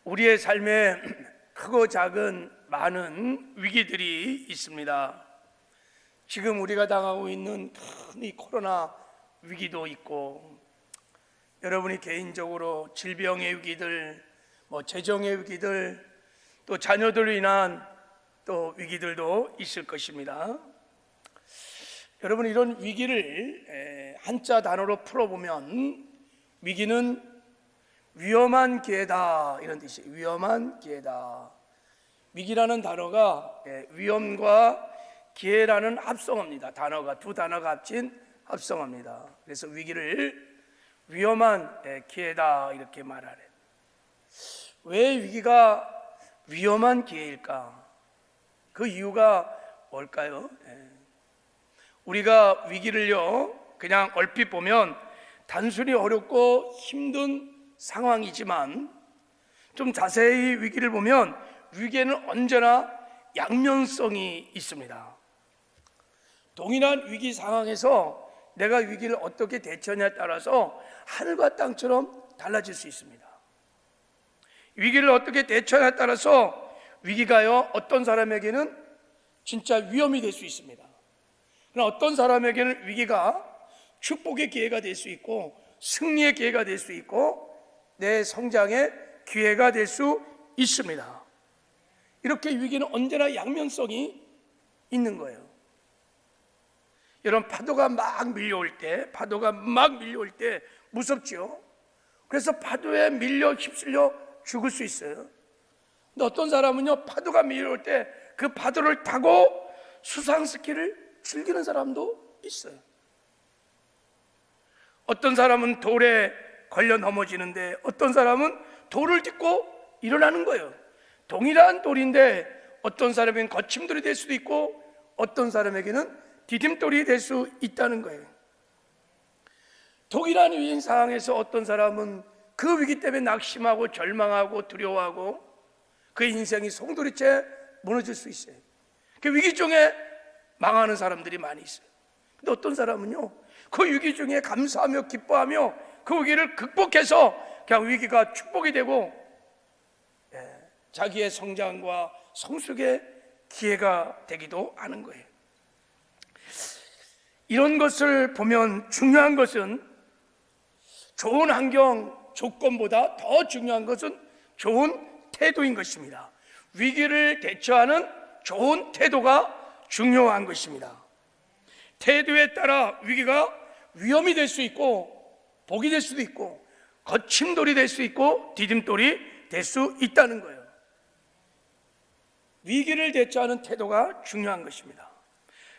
우리의 삶에 크고 작은 많은 위기들이 있습니다. 지금 우리가 당하고 있는 큰 이 코로나 위기도 있고, 여러분이 개인적으로 질병의 위기들, 재정의 위기들, 또 자녀들로 인한 또 위기들도 있을 것입니다. 여러분, 이런 위기를 한자 단어로 풀어보면 위기는 위험한 기회다, 이런 뜻이에요. 위험한 기회다. 위기라는 단어가 위험과 기회라는 합성어입니다. 두 단어가 합친 합성어입니다. 그래서 위기를 위험한 기회다 이렇게 말하네. 왜 위기가 위험한 기회일까? 그 이유가 뭘까요? 우리가 위기를요, 그냥 얼핏 보면 단순히 어렵고 힘든 상황이지만, 좀 자세히 위기를 보면 위기에는 언제나 양면성이 있습니다. 동일한 위기 상황에서 내가 위기를 어떻게 대처하냐에 따라서 하늘과 땅처럼 달라질 수 있습니다. 위기를 어떻게 대처하냐에 따라서 위기가요, 어떤 사람에게는 진짜 위험이 될 수 있습니다. 그러나 어떤 사람에게는 위기가 축복의 기회가 될 수 있고, 승리의 기회가 될 수 있고, 내 성장의 기회가 될 수 있습니다. 이렇게 위기는 언제나 양면성이 있는 거예요. 여러분, 파도가 막 밀려올 때 무섭지요. 그래서 파도에 밀려 휩쓸려 죽을 수 있어요. 근데 어떤 사람은요, 파도가 밀려올 때 그 파도를 타고 수상 스키를 즐기는 사람도 있어요. 어떤 사람은 돌에 걸려 넘어지는데, 어떤 사람은 돌을 딛고 일어나는 거예요. 동일한 돌인데 어떤 사람에게는 거침돌이 될 수도 있고, 어떤 사람에게는 디딤돌이 될 수 있다는 거예요. 동일한 위기 상황에서 어떤 사람은 그 위기 때문에 낙심하고 절망하고 두려워하고 그 인생이 송두리째 무너질 수 있어요. 그 위기 중에 망하는 사람들이 많이 있어요. 근데 어떤 사람은요, 그 위기 중에 감사하며 기뻐하며 그 위기를 극복해서 그냥 위기가 축복이 되고 자기의 성장과 성숙의 기회가 되기도 하는 거예요. 이런 것을 보면 중요한 것은, 좋은 환경 조건보다 더 중요한 것은 좋은 태도인 것입니다. 위기를 대처하는 좋은 태도가 중요한 것입니다. 태도에 따라 위기가 위험이 될 수 있고, 복이 될 수도 있고, 거침돌이 될 수 있고, 디딤돌이 될 수 있다는 거예요. 위기를 대처하는 태도가 중요한 것입니다.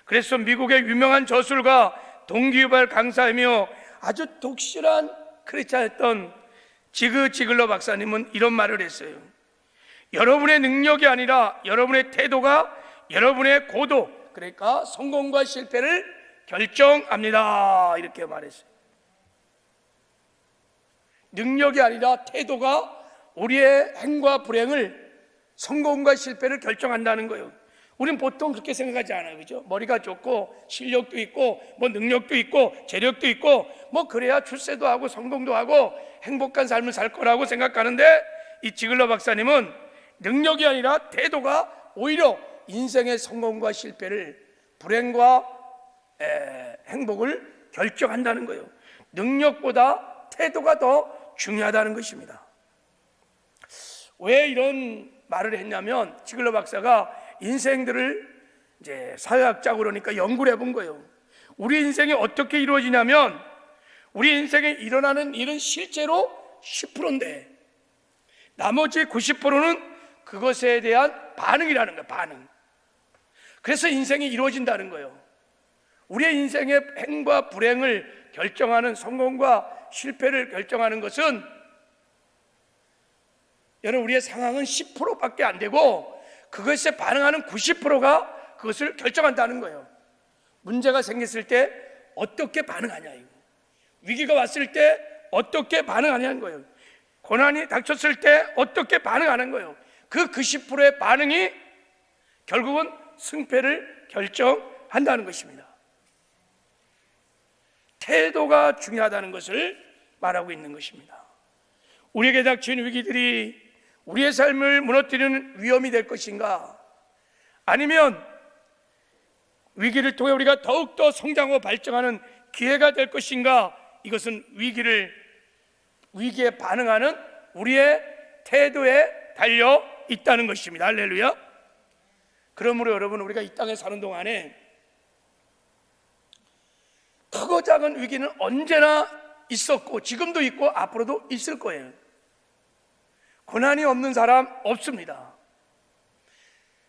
그래서 미국의 유명한 저술가, 동기유발 강사이며 아주 독실한 크리스찬이었던 지그 지글러 박사님은 이런 말을 했어요. 여러분의 능력이 아니라 여러분의 태도가 여러분의 고도, 그러니까 성공과 실패를 결정합니다, 이렇게 말했어요. 능력이 아니라 태도가 우리의 행과 불행을, 성공과 실패를 결정한다는 거예요. 우리는 보통 그렇게 생각하지 않아요, 그죠? 머리가 좋고 실력도 있고 능력도 있고 재력도 있고 그래야 출세도 하고 성공도 하고 행복한 삶을 살 거라고 생각하는데, 이 지글러 박사님은 능력이 아니라 태도가 오히려 인생의 성공과 실패를, 불행과 행복을 결정한다는 거예요. 능력보다 태도가 더 중요하다는 것입니다. 왜 이런 말을 했냐면, 지글러 박사가 인생들을 이제 사회학자고 그러니까 연구를 해본 거예요. 우리 인생이 어떻게 이루어지냐면, 우리 인생에 일어나는 일은 실제로 10%인데 나머지 90%는 그것에 대한 반응이라는 거예요. 반응. 그래서 인생이 이루어진다는 거예요. 우리의 인생의 행과 불행을 결정하는, 성공과 실패를 결정하는 것은, 여러분, 우리의 상황은 10%밖에 안 되고 그것에 반응하는 90%가 그것을 결정한다는 거예요. 문제가 생겼을 때 어떻게 반응하냐, 이거. 위기가 왔을 때 어떻게 반응하냐는 거예요. 고난이 닥쳤을 때 어떻게 반응하는 거예요. 그 90%의 반응이 결국은 승패를 결정한다는 것입니다. 태도가 중요하다는 것을 말하고 있는 것입니다. 우리에게 닥친 위기들이 우리의 삶을 무너뜨리는 위험이 될 것인가? 아니면 위기를 통해 우리가 더욱더 성장하고 발전하는 기회가 될 것인가? 이것은 위기에 반응하는 우리의 태도에 달려 있다는 것입니다. 할렐루야. 그러므로 여러분, 우리가 이 땅에 사는 동안에 크고 작은 위기는 언제나 있었고 지금도 있고 앞으로도 있을 거예요. 고난이 없는 사람 없습니다.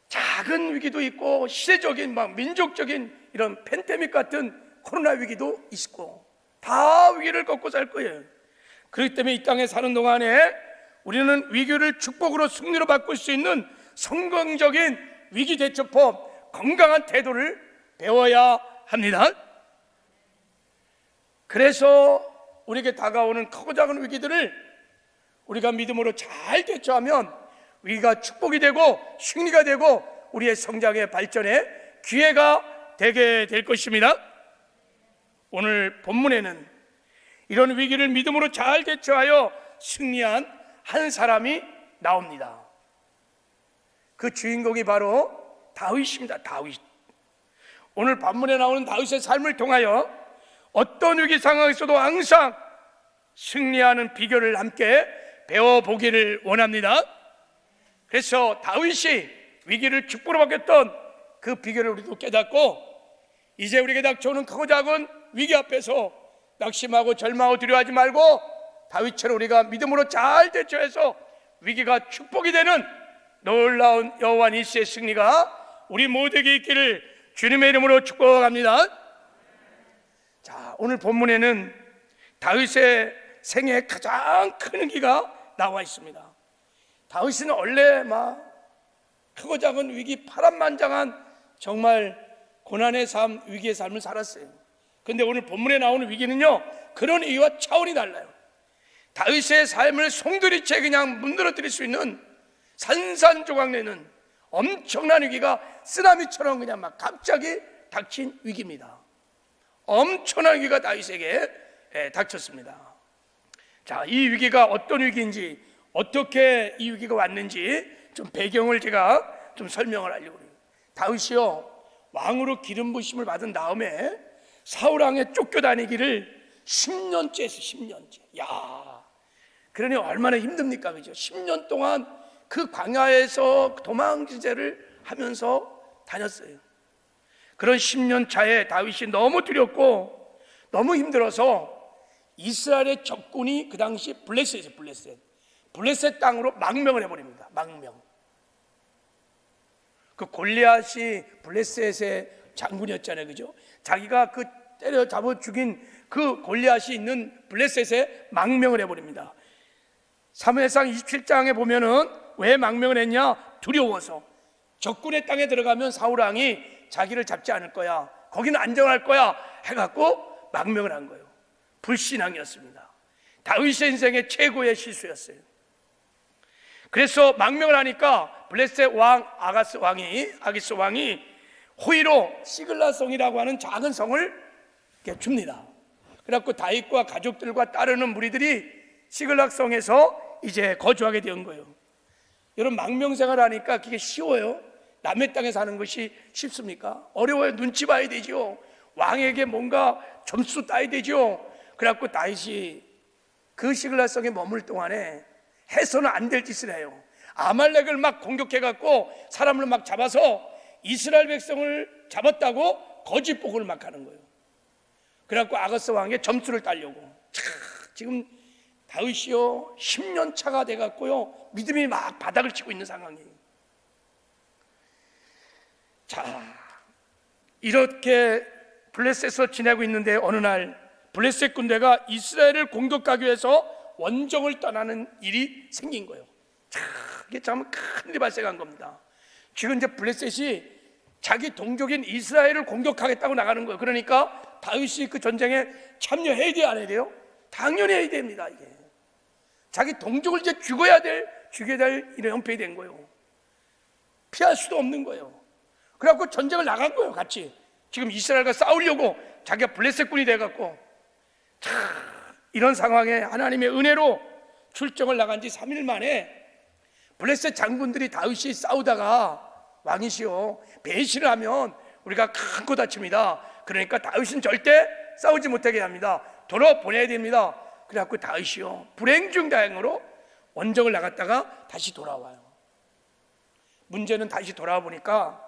작은 위기도 있고 시대적인 민족적인 이런 팬데믹 같은 코로나 위기도 있고 다 위기를 꺾고 살 거예요. 그렇기 때문에 이 땅에 사는 동안에 우리는 위기를 축복으로 승리로 바꿀 수 있는 성공적인 위기 대처법, 건강한 태도를 배워야 합니다. 그래서 우리에게 다가오는 크고 작은 위기들을 우리가 믿음으로 잘 대처하면 위기가 축복이 되고 승리가 되고 우리의 성장의 발전에 기회가 되게 될 것입니다. 오늘 본문에는 이런 위기를 믿음으로 잘 대처하여 승리한 한 사람이 나옵니다. 그 주인공이 바로 다윗입니다. 다윗. 오늘 본문에 나오는 다윗의 삶을 통하여 어떤 위기 상황에서도 항상 승리하는 비결을 함께 배워보기를 원합니다. 그래서 다윗이 위기를 축복으로 바뀌었던 그 비결을 우리도 깨닫고 이제 우리에게 닥쳐오는 크고 작은 위기 앞에서 낙심하고 절망하고 두려워하지 말고 다윗처럼 우리가 믿음으로 잘 대처해서 위기가 축복이 되는 놀라운 여호와 니스의 승리가 우리 모두에게 있기를 주님의 이름으로 축복합니다. 자, 오늘 본문에는 다윗의 생애 가장 큰 위기가 나와 있습니다. 다윗은 원래 크고 작은 위기 파란만장한 정말 고난의 삶, 위기의 삶을 살았어요. 그런데 오늘 본문에 나오는 위기는요, 그런 위기와 차원이 달라요. 다윗의 삶을 송두리째 그냥 문드러뜨릴 수 있는 산산조각내는 엄청난 위기가 쓰나미처럼 그냥 갑자기 닥친 위기입니다. 엄청난 위기가 다윗에게 닥쳤습니다. 자, 이 위기가 어떤 위기인지, 어떻게 이 위기가 왔는지 좀 배경을 제가 좀 설명을 하려고 해요. 다윗이요, 왕으로 기름 부심을 받은 다음에 사울 왕에 쫓겨다니기를 10년째 했어요. 10년째. 야, 그러니 얼마나 힘듭니까, 그죠? 10년 동안 그 광야에서 도망지제를 하면서 다녔어요. 그런 10년 차에 다윗이 너무 두렵고 너무 힘들어서 이스라엘의 적군이 그 당시 블레셋이에요. 블레셋 땅으로 망명을 해버립니다. 망명. 그 골리앗이 블레셋의 장군이었잖아요, 그죠? 자기가 그 때려 잡아 죽인 그 골리앗이 있는 블레셋에 망명을 해버립니다. 사무엘상 27장에 보면은 왜 망명을 했냐? 두려워서. 적군의 땅에 들어가면 사울 왕이 자기를 잡지 않을 거야, 거기는 안정할 거야 해갖고 망명을 한 거예요. 불신앙이었습니다. 다윗의 인생의 최고의 실수였어요. 그래서 망명을 하니까 블레셋 왕 아기스 왕이 호의로 시글라성이라고 하는 작은 성을 줍니다. 그래갖고 다윗과 가족들과 따르는 무리들이 시글락성에서 이제 거주하게 된 거예요. 여러분, 망명생활 하니까 그게 쉬워요? 남의 땅에 사는 것이 쉽습니까? 어려워요. 눈치 봐야 되죠. 왕에게 뭔가 점수 따야 되죠. 그래갖고 다윗이 그 시글락성에 머물 동안에 해서는 안 될 짓을 해요. 아말렉을 공격해갖고 사람을 잡아서 이스라엘 백성을 잡았다고 거짓 보고를 하는 거예요. 그래갖고 아가스 왕에게 점수를 따려고. 지금 다윗이요 10년 차가 돼갖고요 믿음이 바닥을 치고 있는 상황이에요. 자, 이렇게 블레셋에서 지내고 있는데 어느 날 블레셋 군대가 이스라엘을 공격하기 위해서 원정을 떠나는 일이 생긴 거예요. 자, 이게 참 큰 일이 발생한 겁니다. 지금 이제 블레셋이 자기 동족인 이스라엘을 공격하겠다고 나가는 거예요. 그러니까 다윗이 그 전쟁에 참여해야 돼요, 안 해야 돼요? 당연히 해야 됩니다. 이게 자기 동족을 이제 죽여야 될 이런 형편이 된 거예요. 피할 수도 없는 거예요. 그래갖고 전쟁을 나간 거예요, 같이. 지금 이스라엘과 싸우려고 자기가 블레셋군이 돼갖고. 자, 이런 상황에 하나님의 은혜로 출정을 나간 지 3일 만에 블레셋 장군들이 다윗이 싸우다가 왕이시오 배신을 하면 우리가 큰 코 다칩니다. 그러니까 다윗은 절대 싸우지 못하게 합니다. 돌아보내야 됩니다. 그래갖고 다윗이요 불행 중 다행으로 원정을 나갔다가 다시 돌아와요. 문제는 다시 돌아와 보니까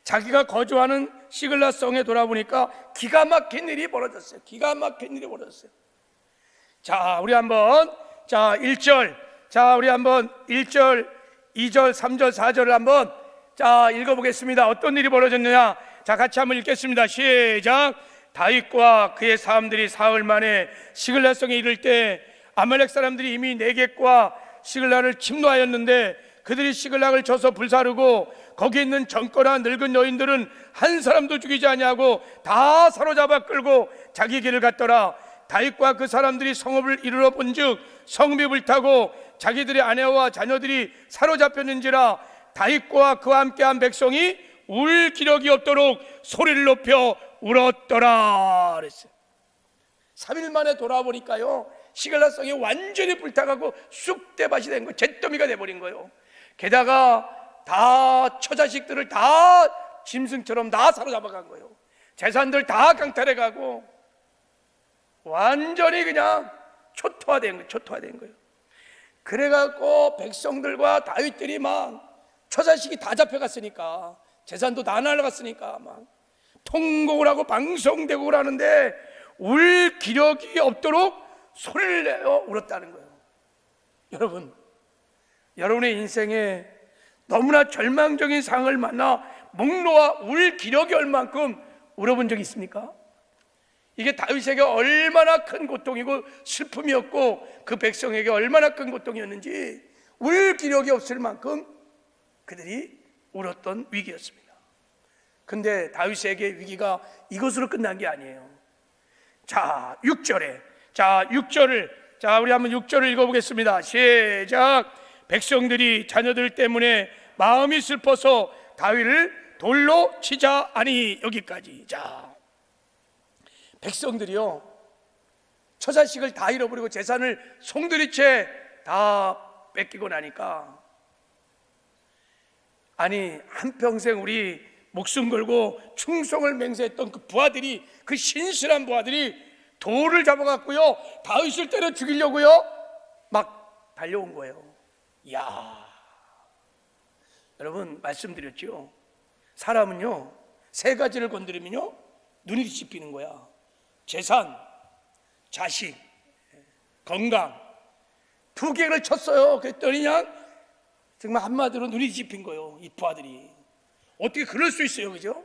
자기가 거주하는 시글라성에 돌아보니까 기가 막힌 일이 벌어졌어요. 기가 막힌 일이 벌어졌어요. 자, 우리 한번 1절, 우리 한번 1절, 2절, 3절, 4절을 한번 읽어보겠습니다. 어떤 일이 벌어졌느냐? 자, 같이 한번 읽겠습니다. 시작. 다윗과 그의 사람들이 사흘 만에 시글라성에 이를 때 아말렉 사람들이 이미 네겝과 시글라를 침노하였는데 그들이 시글락을 쳐서 불사르고 거기 있는 젊거나 늙은 여인들은 한 사람도 죽이지 아니하고 다 사로잡아 끌고 자기 길을 갔더라. 다윗과 그 사람들이 성읍을 이르러 본즉 성읍이 불타고 자기들의 아내와 자녀들이 사로잡혔는지라 다윗과 그와 함께한 백성이 울 기력이 없도록 소리를 높여 울었더라 그랬어요. 3일 만에 돌아보니까요 시글락성이 완전히 불타가고 쑥대밭이 된 거예요. 잿더미가 돼버린 거예요. 게다가 다 처자식들을 다 짐승처럼 다 사로잡아간 거예요. 재산들 다 강탈해가고 완전히 그냥 초토화된 거예요. 그래갖고 백성들과 다윗들이 막 처자식이 다 잡혀갔으니까 재산도 다 날아갔으니까 막 통곡을 하고 방송대곡을 하는데 울 기력이 없도록 소리를 내어 울었다는 거예요. 여러분의 인생에 너무나 절망적인 상황을 만나 목 놓아 울 기력이 얼만큼 울어본 적이 있습니까? 이게 다윗에게 얼마나 큰 고통이고 슬픔이었고 그 백성에게 얼마나 큰 고통이었는지 울 기력이 없을 만큼 그들이 울었던 위기였습니다. 근데 다윗에게 위기가 이것으로 끝난 게 아니에요. 자, 6절을 우리 한번 6절을 읽어보겠습니다. 시작. 백성들이 자녀들 때문에 마음이 슬퍼서 다윗을 돌로 치자 하니. 여기까지. 자, 백성들이요 처자식을 다 잃어버리고 재산을 송두리째 다 뺏기고 나니까 아니 한평생 우리 목숨 걸고 충성을 맹세했던 그 부하들이, 그 신실한 부하들이 돌을 잡아갖고요 다윗을 때려 죽이려고요 막 달려온 거예요. 이야, 여러분 말씀드렸죠. 사람은요 세 가지를 건드리면요 눈이 뒤집히는 거야. 재산, 자식, 건강, 두 개를 쳤어요. 그랬더니 그냥 정말 한마디로 눈이 뒤집힌 거예요. 이 부하들이 어떻게 그럴 수 있어요, 그죠?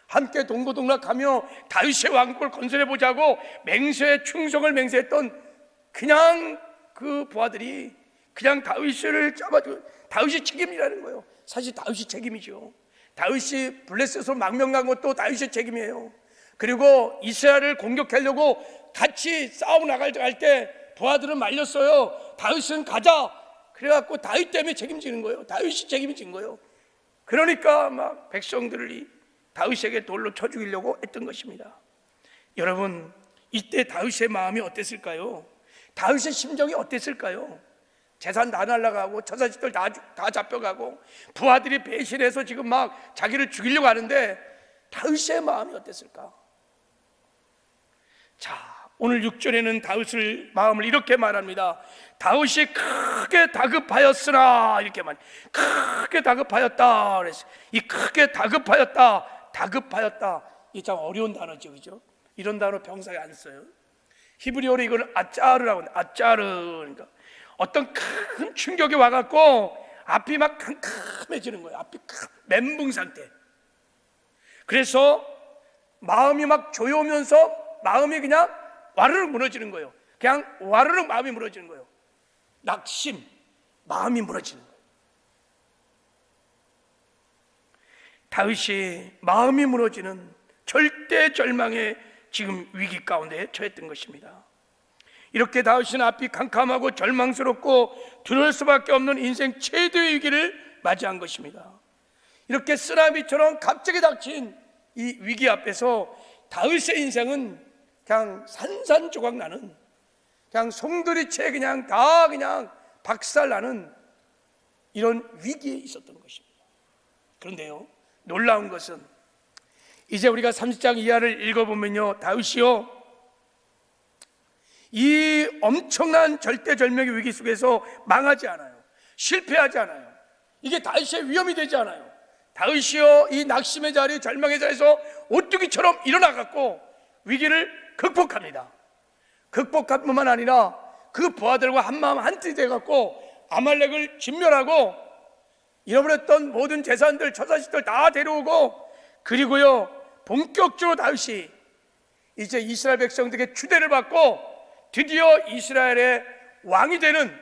함께 동고동락하며 다윗의 왕국을 건설해 보자고 맹세에 충성을 맹세했던 그냥 그 부하들이 그냥 다윗을 잡아주고, 다윗이 책임이라는 거예요. 사실 다윗이 책임이죠. 다윗이 블레셋으로 망명한 것도 다윗의 책임이에요. 그리고 이스라엘을 공격하려고 같이 싸우고 나갈 때 부하들은 말렸어요. 다윗은 가자. 그래갖고 다윗 때문에 책임지는 거예요. 다윗이 책임이 진 거예요. 그러니까 막 백성들이 다윗에게 돌로 쳐 죽이려고 했던 것입니다. 여러분, 이때 다윗의 마음이 어땠을까요? 다윗의 심정이 어땠을까요? 재산 다 날아가고 처자식들 다 잡혀가고 부하들이 배신해서 지금 막 자기를 죽이려고 하는데 다윗의 마음이 어땠을까? 자, 오늘 6절에는 다윗의 마음을 이렇게 말합니다. 다윗이 크게 다급하였으나, 이렇게 말, 크게 다급하였다 그랬어요. 이 크게 다급하였다. 이 참 어려운 단어죠, 그죠? 이런 단어 평소에 안 써요. 히브리어로 이걸 아짜르라고 해요. 아짜르. 그러니까 어떤 큰 충격이 와갖고 앞이 막 캄캄해지는 거예요. 앞이 멘붕 상태. 그래서 마음이 막 조여오면서 마음이 그냥 와르륵 무너지는 거예요. 그냥 와르륵 마음이 무너지는 거예요. 낙심, 마음이 무너지는 거예요. 다윗이 마음이 무너지는 절대 절망의 지금 위기 가운데 처했던 것입니다. 이렇게 다윗은 앞이 캄캄하고 절망스럽고 두려울 수밖에 없는 인생 최대의 위기를 맞이한 것입니다. 이렇게 쓰나미처럼 갑자기 닥친 이 위기 앞에서 다윗의 인생은 그냥 산산조각 나는, 그냥 송두리째 그냥 다 그냥 박살나는 이런 위기에 있었던 것입니다. 그런데요, 놀라운 것은 이제 우리가 30장 이하를 읽어보면요, 다윗이요, 이 엄청난 절대절명의 위기 속에서 망하지 않아요. 실패하지 않아요. 이게 다윗의 위험이 되지 않아요. 다윗이요, 이 낙심의 자리, 절망의 자리에서 오뚜기처럼 일어나갖고 위기를 극복합니다. 극복할 뿐만 아니라 그 부하들과 한마음 한뜻이 돼갖고 아말렉을 진멸하고 잃어버렸던 모든 재산들, 처자식들 다 데려오고, 그리고요, 본격적으로 다윗이 이제 이스라엘 백성들에게 추대를 받고 드디어 이스라엘의 왕이 되는,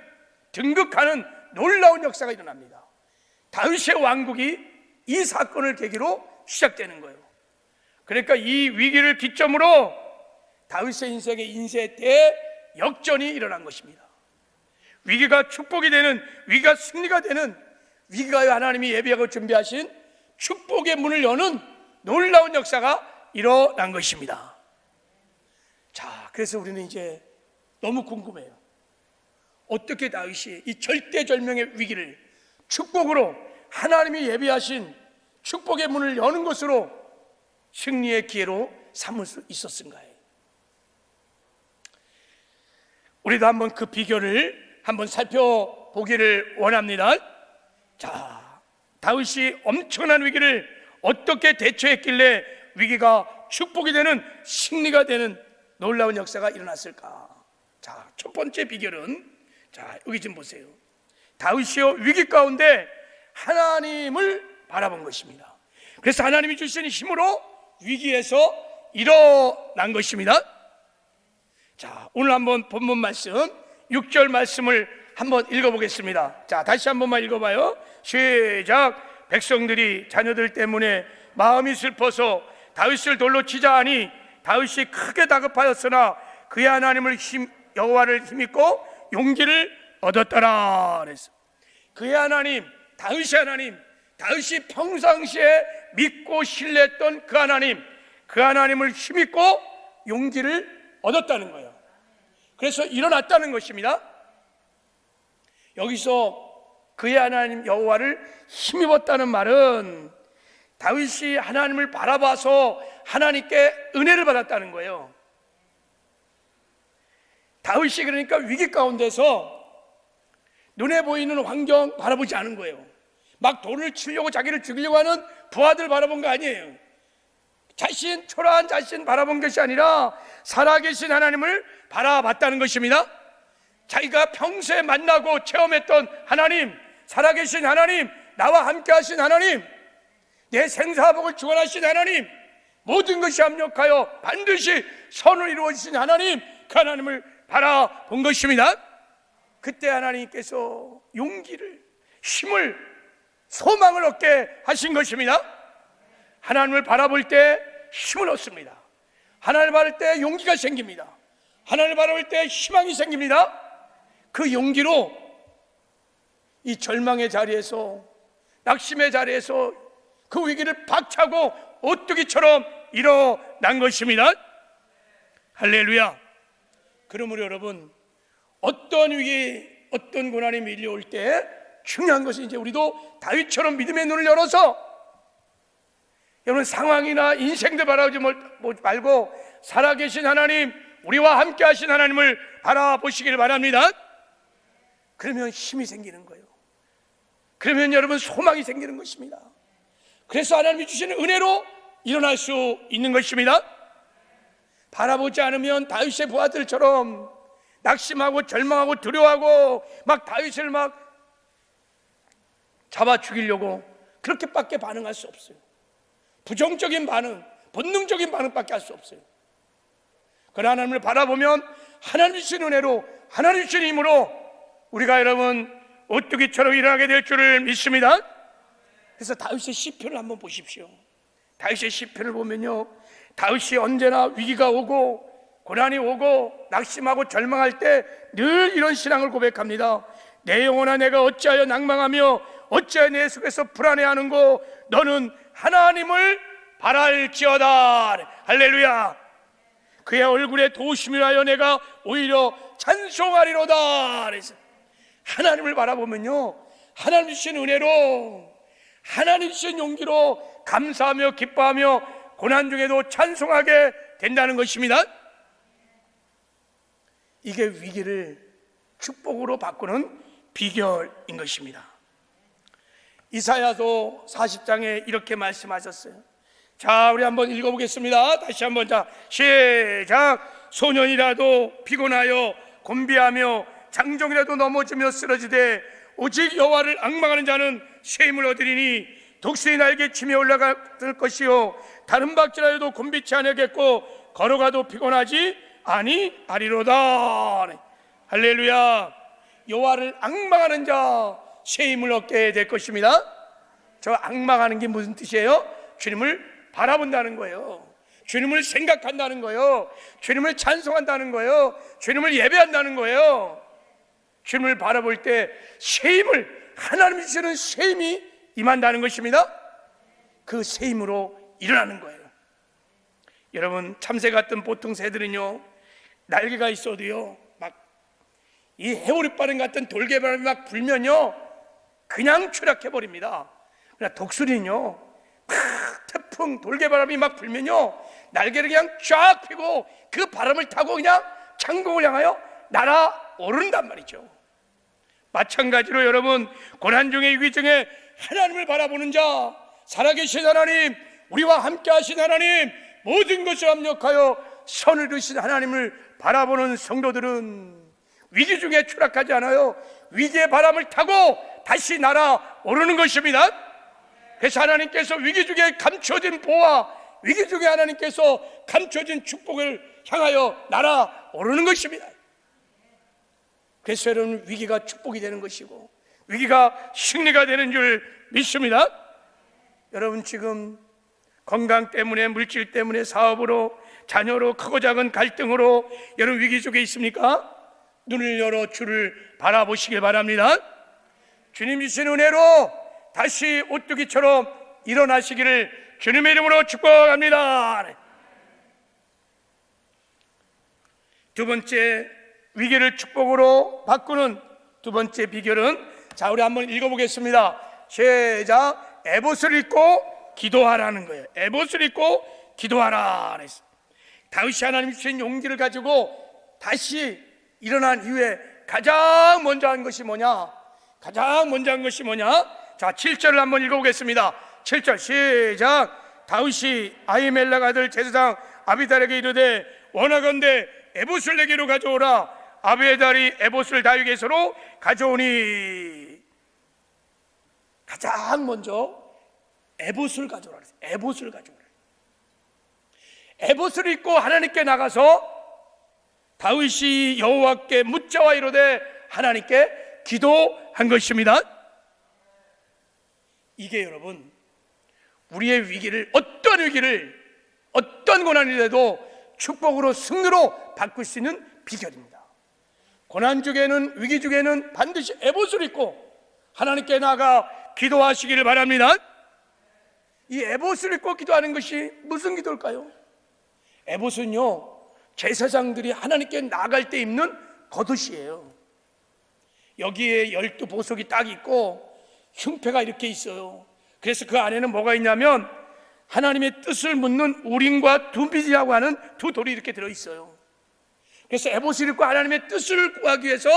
등극하는 놀라운 역사가 일어납니다. 다윗의 왕국이 이 사건을 계기로 시작되는 거예요. 그러니까 이 위기를 기점으로 다윗의 인생의 인생 대역전이 일어난 것입니다. 위기가 축복이 되는, 위기가 승리가 되는, 위기가 하나님이 예비하고 준비하신 축복의 문을 여는 놀라운 역사가 일어난 것입니다. 자, 그래서 우리는 이제 너무 궁금해요. 어떻게 다윗이 이 절대절명의 위기를 축복으로, 하나님이 예비하신 축복의 문을 여는 것으로 승리의 기회로 삼을 수 있었은가요? 우리도 한번 그 비결을 한번 살펴보기를 원합니다. 자, 다윗이 엄청난 위기를 어떻게 대처했길래 위기가 축복이 되는, 승리가 되는 놀라운 역사가 일어났을까? 자, 첫 번째 비결은, 자, 여기 좀 보세요. 다윗이요, 위기 가운데 하나님을 바라본 것입니다. 그래서 하나님이 주신 힘으로 위기에서 일어난 것입니다. 자, 오늘 한번 본문 말씀 6절 말씀을 한번 읽어보겠습니다. 자, 다시 한 번만 읽어봐요. 시작. 백성들이 자녀들 때문에 마음이 슬퍼서 다윗을 돌로 치자 하니 다윗이 크게 다급하였으나 그의 하나님을 여호와를 힘입고 용기를 얻었더라. 그래서 그의 하나님, 다윗의 하나님, 다윗이 평상시에 믿고 신뢰했던 그 하나님, 그 하나님을 힘입고 용기를 얻었다는 거예요. 그래서 일어났다는 것입니다. 여기서 그의 하나님 여호와를 힘입었다는 말은 다윗이 하나님을 바라봐서 하나님께 은혜를 받았다는 거예요. 다윗이 그러니까 위기 가운데서 눈에 보이는 환경 바라보지 않은 거예요. 막 돌을 치려고 자기를 죽이려고 하는 부하들 바라본 거 아니에요. 자신, 초라한 자신 바라본 것이 아니라 살아계신 하나님을 바라봤다는 것입니다. 자기가 평소에 만나고 체험했던 하나님, 살아계신 하나님, 나와 함께 하신 하나님, 내 생사복을 주관하신 하나님, 모든 것이 합력하여 반드시 선을 이루어주신 하나님, 그 하나님을 바라본 것입니다. 그때 하나님께서 용기를, 힘을, 소망을 얻게 하신 것입니다. 하나님을 바라볼 때 힘을 얻습니다. 하나님을 바라볼 때 용기가 생깁니다. 하나님을 바라볼 때 희망이 생깁니다. 그 용기로 이 절망의 자리에서, 낙심의 자리에서 그 위기를 박차고 오뚜기처럼 일어난 것입니다. 할렐루야. 그러므로 여러분, 어떤 위기, 어떤 고난이 밀려올 때 중요한 것은 이제 우리도 다윗처럼 믿음의 눈을 열어서 여러분 상황이나 인생들 바라보지 말고 살아계신 하나님, 우리와 함께 하신 하나님을 바라보시길 바랍니다. 그러면 힘이 생기는 거예요. 그러면 여러분 소망이 생기는 것입니다. 그래서 하나님이 주시는 은혜로 일어날 수 있는 것입니다. 바라보지 않으면 다윗의 부하들처럼 낙심하고 절망하고 두려워하고 막 다윗을 막 잡아 죽이려고 그렇게밖에 반응할 수 없어요. 부정적인 반응, 본능적인 반응밖에 할 수 없어요. 그러나 하나님을 바라보면 하나님 주신 은혜로, 하나님 주신 힘으로 우리가 여러분 오뚜기처럼 일어나게 될 줄을 믿습니다. 그래서 다윗의 시편을 한번 보십시오. 다윗의 시편을 보면요, 다윗이 언제나 위기가 오고 고난이 오고 낙심하고 절망할 때 늘 이런 신앙을 고백합니다. 내 영혼아, 내가 어찌하여 낭망하며 어찌하여 내 속에서 불안해하는고, 너는 하나님을 바랄지어다. 할렐루야. 그의 얼굴에 도우심을 하여 내가 오히려 찬송하리로다. 그래서 하나님을 바라보면요, 하나님 주신 은혜로, 하나님 주신 용기로 감사하며 기뻐하며 고난 중에도 찬송하게 된다는 것입니다. 이게 위기를 축복으로 바꾸는 비결인 것입니다. 이사야도 40장에 이렇게 말씀하셨어요. 자, 우리 한번 읽어보겠습니다. 다시 한번. 자, 시작. 소년이라도 피곤하여 곤비하며 장정이라도 넘어지며 쓰러지되 오직 여호와를 앙망하는 자는 새 힘을 얻으리니 독수리 날개 치며 올라갈 것이요 다른 박질하여도 곤비치 아니하겠고 걸어가도 피곤하지 아니하리로다. 할렐루야. 여호와를 앙망하는 자 새 힘을 얻게 될 것입니다. 저 앙망하는 게 무슨 뜻이에요? 주님을 바라본다는 거예요. 주님을 생각한다는 거예요. 주님을 찬송한다는 거예요. 주님을 예배한다는 거예요. 주님을 바라볼 때 새 힘을, 하나님이 주시는 새 힘이 임한다는 것입니다. 그 새 힘으로 일어나는 거예요. 여러분, 참새 같은 보통 새들은요, 날개가 있어도요, 막 이 해오리바람 같은 돌개바람이 막 불면요 그냥 추락해버립니다. 그러나 독수리는요, 태풍 돌개바람이 막 불면요 날개를 그냥 쫙 펴고 그 바람을 타고 그냥 창공을 향하여 날아오른단 말이죠. 마찬가지로 여러분, 고난 중에 위기 중에 하나님을 바라보는 자, 살아계신 하나님, 우리와 함께 하신 하나님, 모든 것을 합력하여 선을 이루신 하나님을 바라보는 성도들은 위기 중에 추락하지 않아요. 위기의 바람을 타고 다시 날아오르는 것입니다. 그래서 하나님께서 위기 중에 감춰진 보화, 위기 중에 하나님께서 감춰진 축복을 향하여 날아오르는 것입니다. 그래서 여러분, 위기가 축복이 되는 것이고 위기가 승리가 되는 줄 믿습니다. 여러분, 지금 건강 때문에, 물질 때문에, 사업으로, 자녀로, 크고 작은 갈등으로 여러분 위기 속에 있습니까? 눈을 열어 주를 바라보시길 바랍니다. 주님 주신 은혜로 다시 오뚜기처럼 일어나시기를 주님의 이름으로 축복합니다. 두 번째, 위기를 축복으로 바꾸는 두 번째 비결은, 자, 우리 한번 읽어보겠습니다. 시작. 에봇을 입고 기도하라는 거예요. 에봇을 입고 기도하라. 다윗이 하나님 주신 용기를 가지고 다시 일어난 이후에 가장 먼저 한 것이 뭐냐? 가장 먼저 한 것이 뭐냐? 자, 7절을 한번 읽어보겠습니다. 7절 시작. 다윗이 아히멜렉 아들 제사장 아비달에게 이르되 원하건대 에봇을 내게로 가져오라. 아비에달이 에봇을 다윗에게로 가져오니. 가장 먼저 에봇을 가져오라. 에봇을 가져오라. 에봇을 입고 하나님께 나가서 다윗이 여호와께 묻자와 이르되 하나님께 기도한 것입니다. 이게 여러분, 우리의 위기를, 어떤 위기를, 어떤 고난이라도 축복으로, 승리로 바꿀 수 있는 비결입니다. 고난 중에는, 위기 중에는 반드시 에봇을 입고 하나님께 나가 기도하시기를 바랍니다. 이 에봇을 입고 기도하는 것이 무슨 기도일까요? 에봇은요, 제사장들이 하나님께 나갈 때 입는 겉옷이에요. 여기에 12보석이 딱 있고 흉패가 이렇게 있어요. 그래서 그 안에는 뭐가 있냐면 하나님의 뜻을 묻는 우림과 둠빗이라고 하는 두 돌이 이렇게 들어있어요. 그래서 에봇을 입고 하나님의 뜻을 구하기 위해서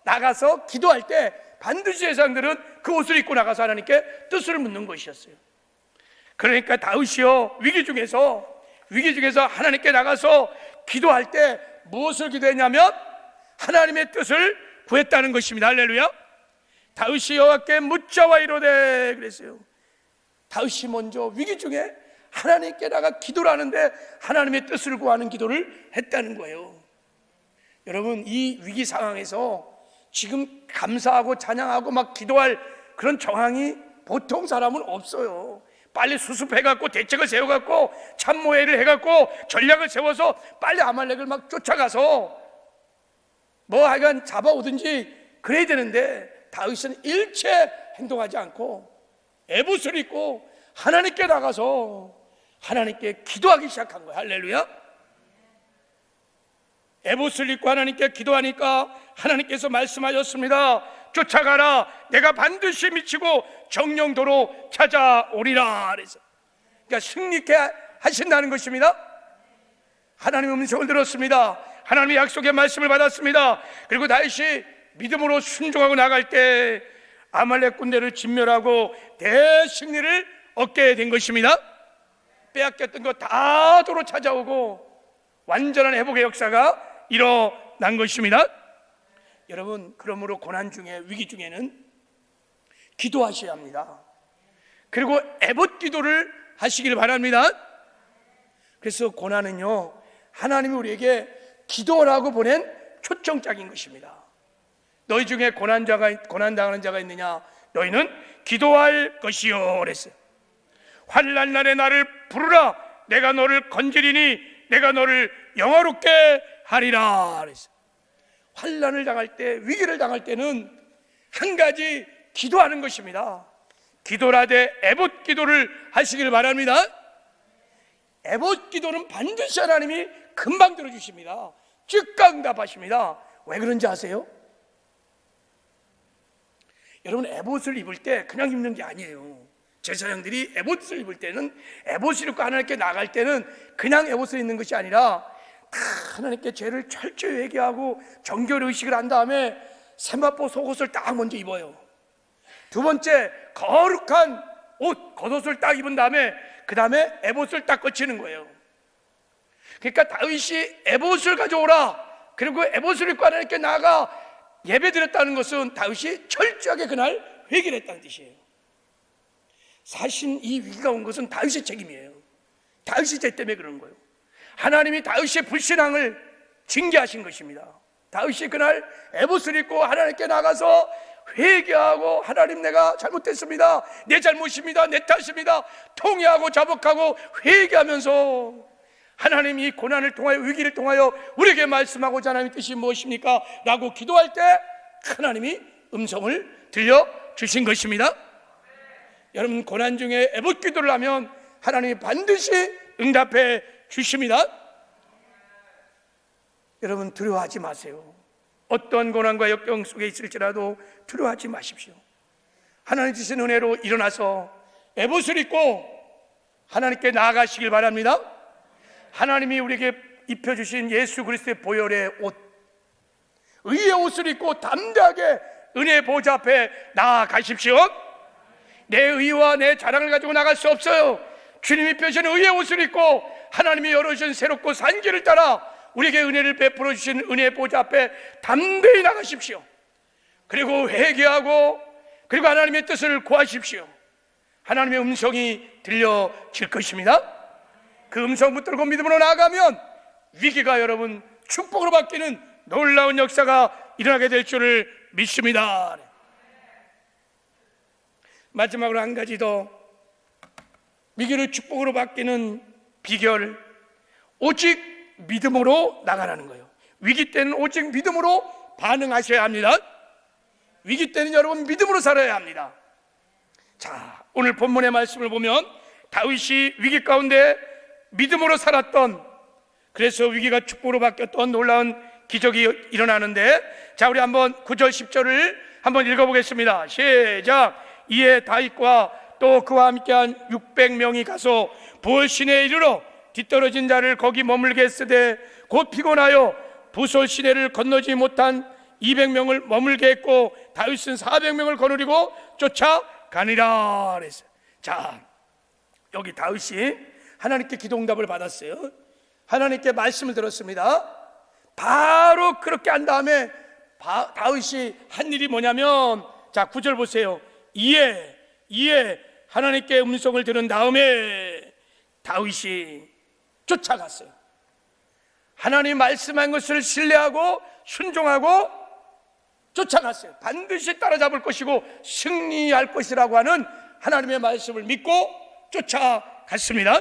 나가서 기도할 때 반드시 제사장들은 그 옷을 입고 나가서 하나님께 뜻을 묻는 것이었어요. 그러니까 다윗이요, 위기 중에서 하나님께 나가서 기도할 때 무엇을 기도했냐면 하나님의 뜻을 구했다는 것입니다. 할렐루야. 다윗이 여호와께 묻자와 이르되 그랬어요. 다윗이 먼저 위기 중에 하나님께 나가 기도를 하는데 하나님의 뜻을 구하는 기도를 했다는 거예요. 여러분, 이 위기 상황에서 지금 감사하고 찬양하고 막 기도할 그런 정황이 보통 사람은 없어요. 빨리 수습해갖고 대책을 세워갖고 참모회를 해갖고 전략을 세워서 빨리 아말렉을 막 쫓아가서 뭐 하여간 잡아오든지 그래야 되는데 다윗은 일체 행동하지 않고 에봇을 입고 하나님께 나가서 하나님께 기도하기 시작한 거예요. 할렐루야. 에봇을 입고 하나님께 기도하니까 하나님께서 말씀하셨습니다. 쫓아가라. 내가 반드시 미치고 정령도로 찾아오리라. 그래서 그러니까 승리케 하신다는 것입니다. 하나님의 음성을 들었습니다. 하나님의 약속의 말씀을 받았습니다. 그리고 다시 믿음으로 순종하고 나갈 때 아말렉 군대를 진멸하고 대승리를 얻게 된 것입니다. 빼앗겼던 거 다 도로 찾아오고 완전한 회복의 역사가 일어난 것입니다. 여러분, 그러므로 고난 중에, 위기 중에는 기도하셔야 합니다. 그리고 애봇 기도를 하시길 바랍니다. 그래서 고난은요, 하나님이 우리에게 기도라고 보낸 초청장인 것입니다. 너희 중에 고난당하는 자가 있느냐? 너희는 기도할 것이요 그랬어요. 환난 날에 나를 부르라. 내가 너를 건지리니 내가 너를 영화롭게 하리라 그랬어요. 환난을 당할 때, 위기를 당할 때는 한 가지 기도하는 것입니다. 기도라되 애봇 기도를 하시길 바랍니다. 애봇 기도는 반드시 하나님이 금방 들어주십니다. 즉각 응답하십니다. 왜 그런지 아세요? 여러분, 애봇을 입을 때 그냥 입는 게 아니에요. 제사장들이 애봇을 입을 때는, 애봇을 입고 하나님께 나갈 때는 그냥 애봇을 입는 것이 아니라 다 하나님께 죄를 철저히 회개하고 정결 의식을 한 다음에 세마포 속옷을 딱 먼저 입어요. 두 번째, 거룩한 옷, 겉옷을 딱 입은 다음에 그 다음에 애봇을 딱 거치는 거예요. 그러니까 다윗이 애봇을 가져오라, 그리고 애봇을 입고 하나님께 나아가 예배드렸다는 것은 다윗이 철저하게 그날 회개를 했다는 뜻이에요. 사실 이 위기가 온 것은 다윗의 책임이에요. 다윗이 죄 때문에 그런 거예요. 하나님이 다윗의 불신앙을 징계하신 것입니다. 다윗이 그날 애봇을 입고 하나님께 나가서 회개하고, 하나님, 내가 잘못했습니다, 내 잘못입니다, 내 탓입니다, 통회하고 자복하고 회개하면서 하나님 이 고난을 통하여, 위기를 통하여 우리에게 말씀하고자 하나님의 뜻이 무엇입니까? 라고 기도할 때 하나님이 음성을 들려주신 것입니다. 여러분, 고난 중에 애봇 기도를 하면 하나님이 반드시 응답해 주십니다. 여러분, 두려워하지 마세요. 어떤 고난과 역경 속에 있을지라도 두려워하지 마십시오. 하나님 주신 은혜로 일어나서 애봇을 입고 하나님께 나아가시길 바랍니다. 하나님이 우리에게 입혀주신 예수 그리스도의 보혈의 옷, 의의 옷을 입고 담대하게 은혜의 보좌 앞에 나아가십시오. 내 의와 내 자랑을 가지고 나갈 수 없어요. 주님이 입혀주신 의의 옷을 입고 하나님이 열어주신 새롭고 산 길을 따라 우리에게 은혜를 베풀어 주신 은혜의 보좌 앞에 담대히 나가십시오. 그리고 회개하고, 그리고 하나님의 뜻을 구하십시오. 하나님의 음성이 들려질 것입니다. 그 음성 붙들고 믿음으로 나아가면 위기가 여러분 축복으로 바뀌는 놀라운 역사가 일어나게 될 줄을 믿습니다. 마지막으로 한 가지 더, 위기를 축복으로 바뀌는 비결, 오직 믿음으로 나가라는 거예요. 위기 때는 오직 믿음으로 반응하셔야 합니다. 위기 때는 여러분 믿음으로 살아야 합니다. 자, 오늘 본문의 말씀을 보면 다윗이 위기 가운데 믿음으로 살았던, 그래서 위기가 축복으로 바뀌었던 놀라운 기적이 일어나는데, 자, 우리 한번 9절 10절을 한번 읽어보겠습니다. 시작. 이에 다윗과 또 그와 함께한 600명이 가서 부솔시내에 이르러 뒤떨어진 자를 거기 머물게 했으되 곧 피곤하여 부솔시내를 건너지 못한 200명을 머물게 했고 다윗은 400명을 거느리고 쫓아가니라 그랬어요. 자, 여기 다윗이 하나님께 기도응답을 받았어요. 하나님께 말씀을 들었습니다. 바로 그렇게 한 다음에 다윗이 한 일이 뭐냐면, 자, 9절 보세요. 이에 하나님께 음성을 들은 다음에 다윗이 쫓아갔어요. 하나님 말씀한 것을 신뢰하고 순종하고 쫓아갔어요. 반드시 따라잡을 것이고 승리할 것이라고 하는 하나님의 말씀을 믿고 쫓아갔습니다.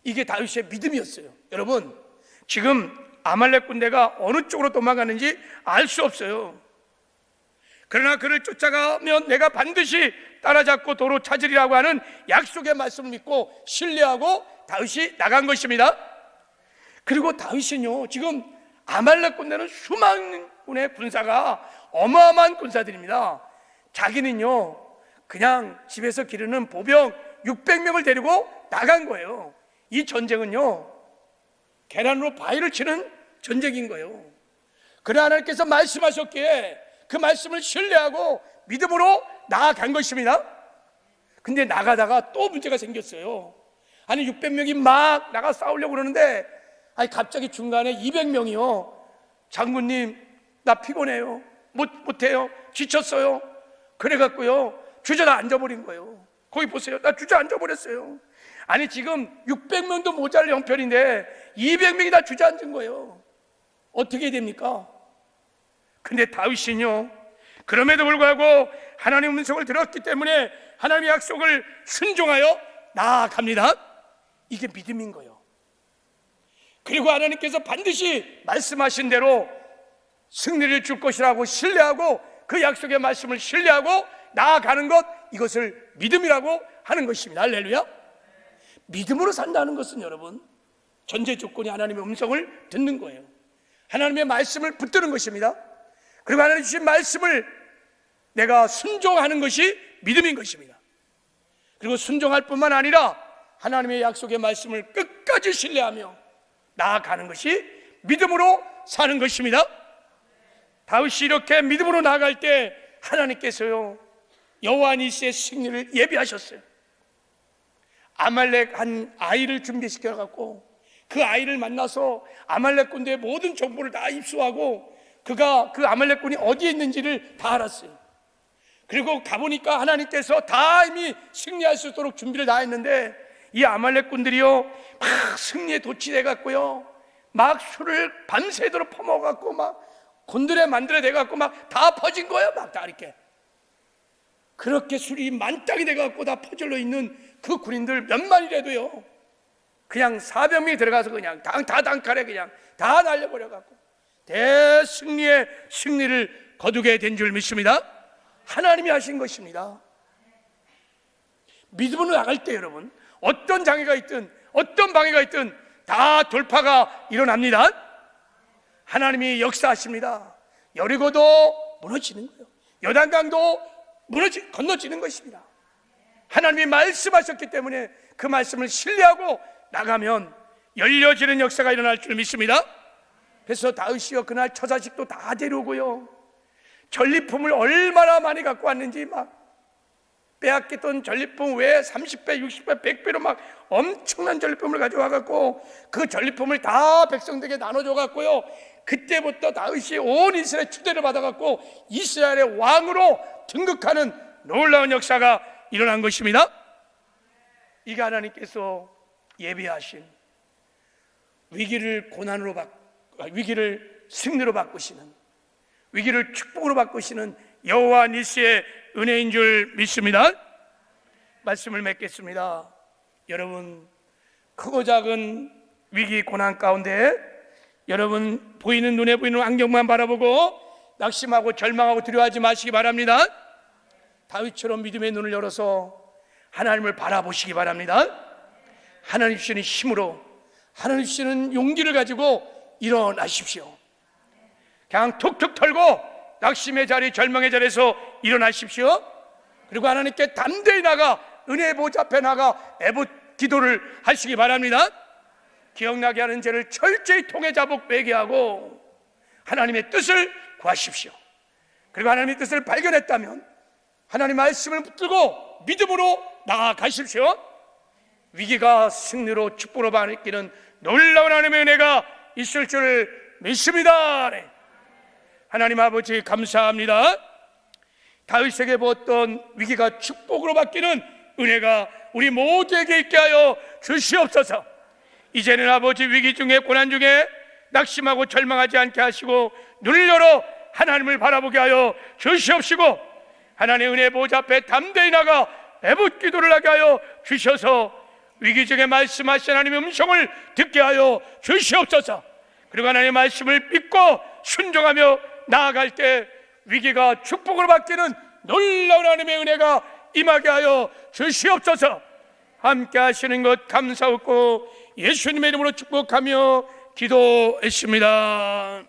이게 다윗의 믿음이었어요. 여러분, 지금 아말렉 군대가 어느 쪽으로 도망가는지 알 수 없어요. 그러나 그를 쫓아가면 내가 반드시 따라잡고 도로 찾으리라고 하는 약속의 말씀을 믿고 신뢰하고 다윗이 나간 것입니다. 그리고 다윗은요, 지금 아말렉 군대는 수만 군의 군사가 어마어마한 군사들입니다. 자기는요 그냥 집에서 기르는 보병 600명을 데리고 나간 거예요. 이 전쟁은요 계란으로 바위를 치는 전쟁인 거예요. 그러나 하나님께서 말씀하셨기에 그 말씀을 신뢰하고 믿음으로 나아간 것입니다. 근데 나가다가 또 문제가 생겼어요. 아니 600명이 막 나가 싸우려고 그러는데 아니 갑자기 중간에 200명이요 장군님 나 피곤해요, 못해요, 지쳤어요. 그래갖고요 주저앉아 버린 거예요. 거기 보세요, 나 주저앉아 버렸어요. 아니 지금 600명도 모자랄 형편인데 200명이 다 주저앉은 거예요. 어떻게 됩니까? 근데 다윗은요 그럼에도 불구하고 하나님의 음성을 들었기 때문에 하나님의 약속을 순종하여 나아갑니다. 이게 믿음인 거예요. 그리고 하나님께서 반드시 말씀하신 대로 승리를 줄 것이라고 신뢰하고 그 약속의 말씀을 신뢰하고 나아가는 것, 이것을 믿음이라고 하는 것입니다. 할렐루야. 믿음으로 산다는 것은 여러분 전제 조건이 하나님의 음성을 듣는 거예요. 하나님의 말씀을 붙드는 것입니다. 그리고 하나님 주신 말씀을 내가 순종하는 것이 믿음인 것입니다. 그리고 순종할 뿐만 아니라 하나님의 약속의 말씀을 끝까지 신뢰하며 나아가는 것이 믿음으로 사는 것입니다. 다윗이 이렇게 믿음으로 나아갈 때 하나님께서요 여호와 니시의 승리를 예비하셨어요. 아말렉 한 아이를 준비시켜 갖고 그 아이를 만나서 아말렉 군대의 모든 정보를 다 입수하고 그가 그 아말렉 군이 어디에 있는지를 다 알았어요. 그리고 가보니까 하나님께서 다 이미 승리할 수 있도록 준비를 다 했는데 이 아말렉 군들이요 막 승리에 도취돼 갖고요 막 술을 밤새도록 퍼먹어 갖고 막 곤드레 만드레 돼 갖고 막 다 퍼진 거예요. 막 다 이렇게 그렇게 술이 만땅이 돼 갖고 다 퍼질러 있는 그 군인들 몇만이라도요 그냥 400명이 들어가서 그냥 다 단칼에 그냥 다 날려버려 갖고 대승리의 승리를 거두게 된 줄 믿습니다. 하나님이 하신 것입니다. 믿음으로 나갈 때 여러분 어떤 장애가 있든 어떤 방해가 있든 다 돌파가 일어납니다. 하나님이 역사하십니다. 여리고도 무너지는 거예요. 요단강도 건너지는 것입니다. 하나님이 말씀하셨기 때문에 그 말씀을 신뢰하고 나가면 열려지는 역사가 일어날 줄 믿습니다. 그래서 다윗이요 그날 처자식도 다 데려오고요 전리품을 얼마나 많이 갖고 왔는지 막 빼앗겼던 전리품 외에 30배, 60배, 100배로 막 엄청난 전리품을 가져와 갖고 그 전리품을 다 백성들에게 나눠줘 갖고요 그때부터 다윗이 온 이스라엘 추대를 받아 갖고 이스라엘의 왕으로 등극하는 놀라운 역사가 일어난 것입니다. 이게 하나님께서 예비하신 위기를 승리로 바꾸시는, 위기를 축복으로 바꾸시는 여호와 니시의 은혜인 줄 믿습니다. 말씀을 맺겠습니다. 여러분 크고 작은 위기 고난 가운데 여러분 보이는 눈에 보이는 안경만 바라보고 낙심하고 절망하고 두려워하지 마시기 바랍니다. 다윗처럼 믿음의 눈을 열어서 하나님을 바라보시기 바랍니다. 하나님 주시는 힘으로, 하나님 주시는 용기를 가지고 일어나십시오. 그냥 툭툭 털고 낙심의 자리, 절망의 자리에서 일어나십시오. 그리고 하나님께 담대히 나가 은혜의 보좌 앞에 나가 애봇 기도를 하시기 바랍니다. 기억나게 하는 죄를 철저히 통해 자복 빼게 하고 하나님의 뜻을 구하십시오. 그리고 하나님의 뜻을 발견했다면 하나님 말씀을 붙들고 믿음으로 나아가십시오. 위기가 승리로 축복으로 바뀌는 놀라운 하나님의 은혜가 있을 줄 믿습니다. 하나님 아버지 감사합니다. 다윗에게 보았던 위기가 축복으로 바뀌는 은혜가 우리 모두에게 있게 하여 주시옵소서. 이제는 아버지 위기 중에 고난 중에 낙심하고 절망하지 않게 하시고 눈을 열어 하나님을 바라보게 하여 주시옵시고 하나님의 은혜 보좌 앞에 담대히 나가 애봇 기도를 하게 하여 주셔서 위기 중에 말씀하신 하나님의 음성을 듣게 하여 주시옵소서. 그리고 하나님의 말씀을 믿고 순종하며 나아갈 때 위기가 축복으로 바뀌는 놀라운 하나님의 은혜가 임하게 하여 주시옵소서. 함께 하시는 것 감사하고 예수님의 이름으로 축복하며 기도했습니다.